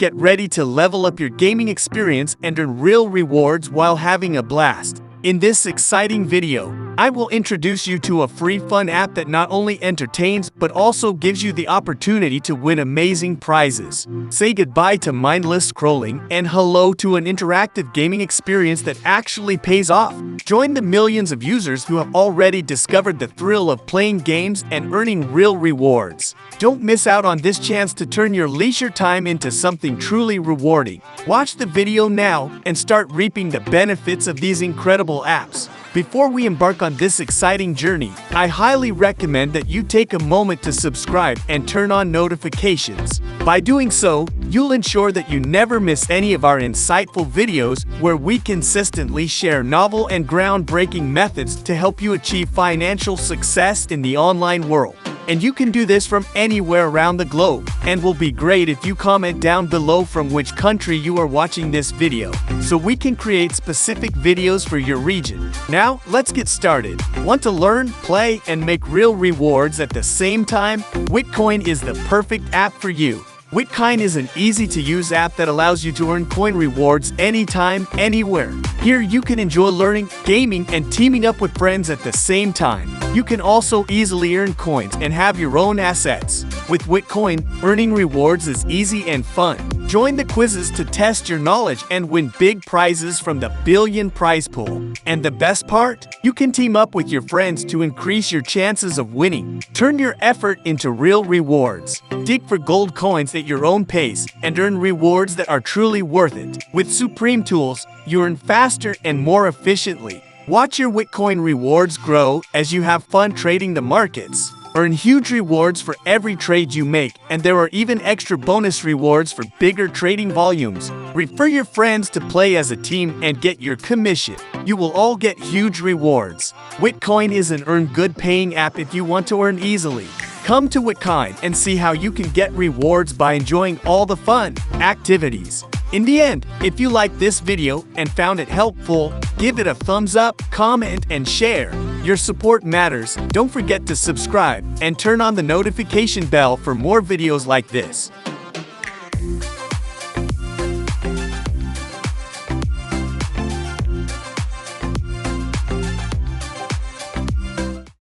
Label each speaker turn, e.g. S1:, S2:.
S1: Get ready to level up your gaming experience and earn real rewards while having a blast. In this exciting video, I will introduce you to a free fun app that not only entertains but also gives you the opportunity to win amazing prizes. Say goodbye to mindless scrolling and hello to an interactive gaming experience that actually pays off. Join the millions of users who have already discovered the thrill of playing games and earning real rewards. Don't miss out on this chance to turn your leisure time into something truly rewarding. Watch the video now and start reaping the benefits of these incredible apps. Before we embark on this exciting journey, I highly recommend that you take a moment to subscribe and turn on notifications. By doing so, you'll ensure that you never miss any of our insightful videos where we consistently share novel and groundbreaking methods to help you achieve financial success in the online world. And you can do this from anywhere around the globe, and will be great if you comment down below from which country you are watching this video, so we can create specific videos for your region. Now, let's get started. Want to learn, play, and make real rewards at the same time? Witcoin is the perfect app for you. Witcoin is an easy-to-use app that allows you to earn coin rewards anytime, anywhere. Here you can enjoy learning, gaming, and teaming up with friends at the same time. You can also easily earn coins and have your own assets. With Witcoin, earning rewards is easy and fun. Join the quizzes to test your knowledge and win big prizes from the billion prize pool. And the best part? You can team up with your friends to increase your chances of winning. Turn your effort into real rewards. Dig for gold coins at your own pace and earn rewards that are truly worth it. With Supreme Tools, you earn faster and more efficiently. Watch your Witcoin rewards grow as you have fun trading the markets. Earn huge rewards for every trade you make, and there are even extra bonus rewards for bigger trading volumes. Refer your friends to play as a team and get your commission. You will all get huge rewards. Witcoin is an earn good paying app if you want to earn easily. Come to Witcoin and see how you can get rewards by enjoying all the fun activities. In the end, if you liked this video and found it helpful, give it a thumbs up, comment, and share. Your support matters. Don't forget to subscribe and turn on the notification bell for more videos like this.